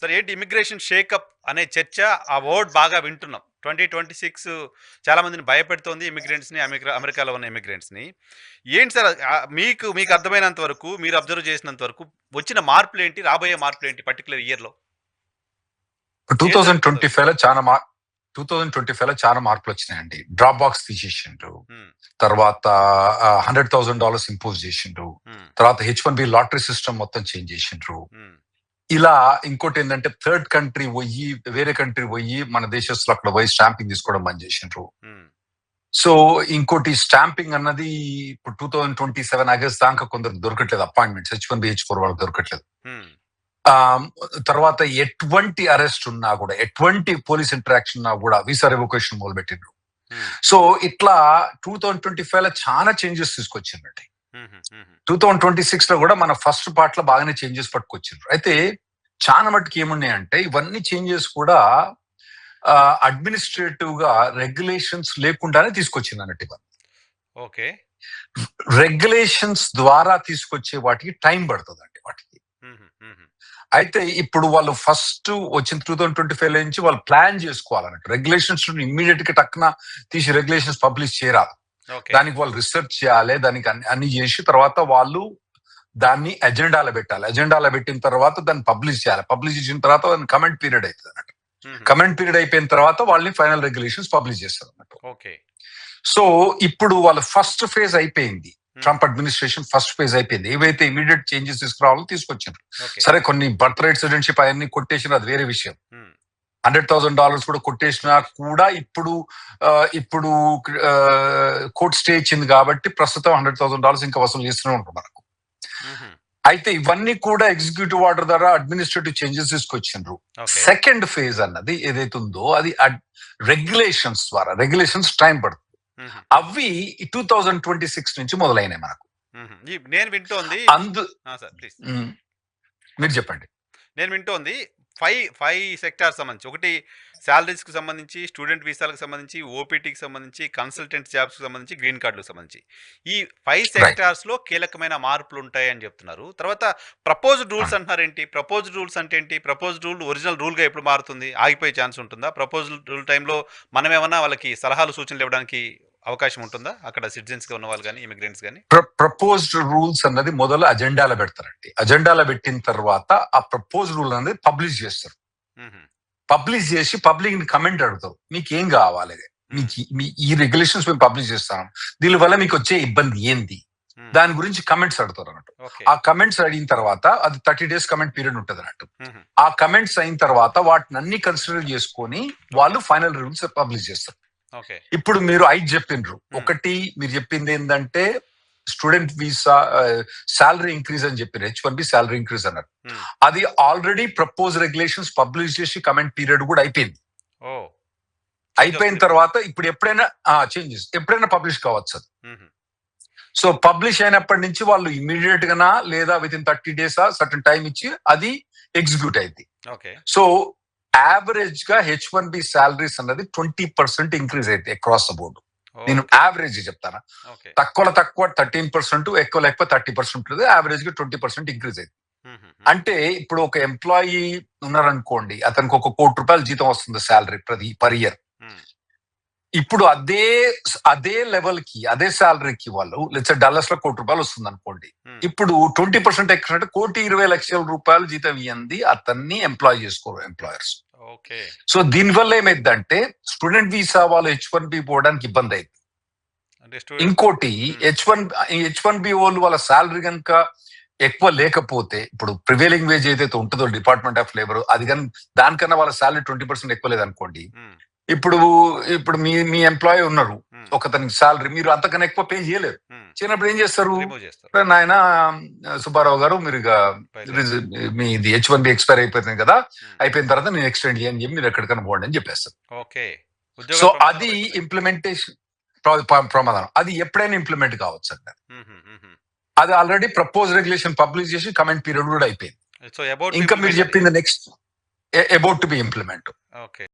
సరే ఏంటి immigration shake up అనే చర్చ ఆ వర్డ్ బాగా వింటున్నాం. 2026 చాలా మందిని భయపెడుతోంది ఇమిగ్రెంట్స్‌ని అమెరికాలో ఉన్న ఇమిగ్రెంట్స్‌ని. ఏంటి సార్ మీకు అర్థమైనంత వరకు, మీరు అబ్జర్వ్ చేసినంత వరకు వచ్చిన మార్పులేంటి? రాబోయే మార్పులేంటి పర్టిక్యులర్ ఇయర్‌లో? ఏం జరుగుతుందో? 2025లో 2025లో చాలా మార్పులు వచ్చినాయండి. డ్రాప్ బాక్స్ తీసేసిండ్రు. హ్మ్. తర్వాత $100,000 ఇంపోజ్ చేసిండ్రు. హ్మ్. తర్వాత H1B లాటరీ సిస్టమ్ మొత్తం చేంజ్ చేసిండ్రు. హ్మ్. ఇలా ఇంకోటి ఏంటంటే థర్డ్ కంట్రీ పోయి వేరే కంట్రీ పోయి మన దేశస్తులు అక్కడ పోయి స్టాంపింగ్ తీసుకోవడం బంద్ చేసిండ్రు. హ్మ్. సో ఇంకోటి స్టాంపింగ్ అన్నది ఇప్పుడు 2027 ఆగస్ట్ దాకా కొందరు దొరకట్లేదు అపాయింట్మెంట్స్. H1B H4 వాళ్ళకి దొరకట్లేదు. హ్మ్. తర్వాత ఎటువంటి అరెస్ట్ ఉన్నా కూడా ఎటువంటి పోలీస్ ఇంటరాక్షన్ ఉన్నా కూడా వీసా రివోకేషన్ మొదలుపెట్టిండ్రు. హ్మ్. సో ఇట్లా 2025లో చాలా చేంజెస్ తీసుకొచ్చిందండి. హుహు. హుహు. 2026 లో కూడా మన ఫస్ట్ పార్ట్ లో బాగానే చేంజెస్ పట్టుకొచ్చిండ్రు. అయితే చాలా మట్టుకు ఏమున్నాయంటే ఇవన్నీ చేంజెస్ కూడా అడ్మినిస్ట్రేటివ్ గా రెగ్యులేషన్స్ లేకుండానే తీసుకొచ్చింది అన్నట్టు ఇవన్నీ. ఓకే. రెగ్యులేషన్స్ ద్వారా తీసుకొచ్చే వాటికి టైం పడుతుందండి వాటికి. హుహు. హుహు. అయితే ఇప్పుడు వాళ్ళు ఫస్ట్ వచ్చిన 2025 నుంచి వాళ్ళు ప్లాన్ చేసుకోవాలన్నట్టు. రెగ్యులేషన్స్ ఇమ్మీడియట్ గా టక్కున తీసి రెగ్యులేషన్స్ పబ్లిష్ చేయరాదు. ఓకే. దానికి వాళ్ళు రిసెర్చ్ చేయాలి, దానికి అన్ని చేసి తర్వాత వాళ్ళు దాన్ని ఎజెండాలో పెట్టాలి. ఎజెండాలో పెట్టిన తర్వాత దాన్ని పబ్లిష్ చేయాలి. పబ్లిష్ చేసిన తర్వాత దాని కమెంట్ పీరియడ్ అవుతుంది అన్నట్టు. హుహు. కమెంట్ పీరియడ్ అయిపోయిన తర్వాత వాళ్ళని ఫైనల్ రెగ్యులేషన్స్ పబ్లిష్ చేస్తారు అన్నట్టు. ఓకే. సో ఇప్పుడు వాళ్ళ ఫస్ట్ ఫేజ్ అయిపోయింది. హ్మ్. ట్రంప్ అడ్మినిస్ట్రేషన్ ఫస్ట్ ఫేజ్ అయిపోయింది. ఏవైతే ఇమీడియట్ చేంజెస్ తీసుకురావాలో తీసుకొచ్చారు. ఓకే. సరే కొన్ని బర్త్ రైట్ సిటిజన్షిప్ అవన్నీ కొట్టేసిన అది వేరే విషయం. హ్మ్. $100,000 కూడా కొట్టేసినా కూడా ఇప్పుడు ఇప్పుడు కోర్ట్ స్టే ఇచ్చింది కాబట్టి ప్రస్తుతం $100,000 ఇంకా వసూలు చేస్తూనే ఉంటారు మనకు. హుహు. అయితే ఇవన్నీ కూడా ఎగ్జిక్యూటివ్ ఆర్డర్ ద్వారా అడ్మినిస్ట్రేటివ్ చేంజెస్ తీసుకొచ్చిండ్రు. ఓకే. సెకండ్ ఫేజ్ అన్నది ఏదైతే ఉందో అది రెగ్యులేషన్స్ ద్వారా రెగ్యులేషన్స్ టైం పడుతుంది. హుహు. అవి 2026 నుంచి మొదలైనాయి మనకు. హుహు. నేను వింటోంది అందు సార్ ప్లీజ్. ఉమ్, మీరు చెప్పండి. నేను వింటోంది 5 సెక్టార్స్ సంబంధించి. ఒకటి సాలరీస్‌కి సంబంధించి, స్టూడెంట్ వీసాలకు సంబంధించి, ఓపీటీకి సంబంధించి, కన్సల్టెంట్ జాబ్స్‌కి సంబంధించి, గ్రీన్ కార్డులకు సంబంధించి. ఈ 5 రైట్. సెక్టార్స్‌లో కీలకమైన మార్పులుంటాయని చెప్తున్నారు. తర్వాత ప్రపోజ్డ్ రూల్స్ అవును. అంటున్నారేంటి? ప్రపోజ్డ్ రూల్స్ అంటే ఏంటి? ప్రపోజ్డ్ రూల్ ఒరిజినల్ రూల్‌గా ఎప్పుడు మారుతుంది? ఆగిపోయే ఛాన్స్ ఉంటుందా? ప్రపోజ్డ్ రూల్ టైంలో మనమేమన్నా వాళ్ళకి సలహాలు, సూచనలు ఇవ్వడానికి అవకాశం ఉంటుందా? అక్కడ సిటిజన్స్‌గా ఉన్నవాళ్ళు గాని, ఇమిగ్రెంట్స్ గాని? ప్రపోజ్డ్ రూల్స్ అన్నది మొదలు అజెండాలో పెడతారండి. అజెండాలో పెట్టిన తర్వాత ఆ ప్రపోజ్ రూల్ అనేది పబ్లిష్ చేస్తారు. హుహు. పబ్లిష్ చేసి పబ్లిక్ ని కమెంట్ అడుగుతారు. మీకు ఏం కావాలి, హ్మ్. మీకు ఈ రెగ్యులేషన్స్ మేము పబ్లిష్ చేస్తాం, దీనివల్ల మీకు వచ్చే ఇబ్బంది ఏంది, హ్మ్. దాని గురించి కమెంట్స్ అడుగుతారు అన్నట్టు. ఓకే. ఆ కమెంట్స్ అడిగిన తర్వాత అది 30 days కమెంట్ పీరియడ్ ఉంటుంది అన్నట్టు. హుహు. ఆ కమెంట్స్ అయిన తర్వాత వాటిని అన్ని కన్సిడర్ చేసుకొని వాళ్ళు ఫైనల్ రూల్స్ పబ్లిష్ చేస్తారు. ఓకే. ఇప్పుడు మీరు 5 చెప్పిండ్రు. హ్మ్. ఒకటి మీరు చెప్పింది ఏంటంటే స్టూడెంట్ వీసా సాలరీ ఇంక్రీజ్ అని చెప్పారు. H1B సాలరీ ఇంక్రీజ్ అన్నారు. హ్మ్. అది ఆల్రెడీ ప్రపోజ్ రెగ్యులేషన్స్ పబ్లిష్ చేసి కమెంట్ పీరియడ్ కూడా అయిపోయింది. ఓహ్! అయిపోయిన తర్వాత ఇప్పుడు ఎప్పుడైనా చేంజెస్ ఎప్పుడైనా పబ్లిష్ కావచ్చు అది. హుహు. సో పబ్లిష్ అయినప్పటి నుంచి వాళ్ళు ఇమీడియట్ గానా లేదా with in 30 days certain time ఇచ్చి అది ఎగ్జిక్యూట్ అయింది. ఓకే. సో యావరేజ్ గా H1B సాలరీస్ అన్నది 20% ఇంక్రీజ్ అయితే అక్రాస్ ద బోర్డు. నేను ఓకే. యావరేజ్ చెప్తాను. ఓకే. తక్కువ 13%, ఎక్కువ లేకపోతే 30% ఉంటుంది. యావరేజ్ గా 20% ఇంక్రీజ్ అయింది. హుహు. అంటే ఇప్పుడు ఒక ఎంప్లాయీ ఉన్నారనుకోండి, అతనికి ₹1,00,00,000 జీతం వస్తుంది సాలరీ పర్ ఇయర్. హ్మ్. ఇప్పుడు అదే లెవెల్ కి అదే సాలరీకి వాళ్ళు డల్లస్ లో ₹1,00,00,000 వస్తుంది అనుకోండి. హ్మ్. ఇప్పుడు 20% ఎక్స్ట్రా అంటే ₹1,20,00,000 జీతం ఇయ్యంది అతన్ని ఎంప్లాయ్ చేసుకోరు ఎంప్లాయర్స్. ఓకే. సో దీనివల్ల ఏమైందంటే స్టూడెంట్ వీసా వాళ్ళు H1B పోవడానికి ఇబ్బంది అయింది. అంటే స్టూడెంట్ ఇంకోటి హ్మ్. H1B వాళ్ళు వాళ్ళ సాలరీ కనుక ఎక్కువ లేకపోతే ఇప్పుడు ప్రివేలింగ్ వేజ్ ఏదైతే ఉంటుందో డిపార్ట్మెంట్ ఆఫ్ లేబర్ అది కానీ దానికన్నా వాళ్ళ సాలరీ 20% ఎక్కువ లేదనుకోండి. హ్మ్. ఇప్పుడు ఇప్పుడు మీ ఎంప్లాయీ ఉన్నారు, హ్మ్. ఒకతనికి సాలరీ మీరు అంతకన్నా ఎక్కువ పే చేయలేరు. హ్మ్. చేయనప్పుడు ఏం చేస్తారు, రిమూవ్ చేస్తారు. నాయన సుబ్బారావు గారు మీరు ఇక బయలుదేరండి. మీది H1B ఎక్స్పైర్ అయిపోతుంది కదా, హ్మ్. అయిపోయిన తర్వాత నేను ఎక్స్టెండ్ చేయని చెప్పి మీరు ఎక్కడికైనా పోండి అని చెప్పేస్తారు. ఓకే. సో ఉద్యోగాలు ప్రమాదంలో అది పడిపోతాయి. ఇంప్లిమెంటేషన్ ప్రమాదం. అది ఎప్పుడైనా ఇంప్లిమెంట్ కావచ్చు అంట. హుహు. హుహు. అది ఆల్రెడీ ప్రపోజ్ రెగ్యులేషన్ పబ్లిష్ చేసి కమెంట్ పీరియడ్ కూడా అయిపోయింది. సో అబౌట్ టు ఇంకా మీరు ఇంప్లిమెంట్ అని. చెప్పింది next about to be implement. Okay.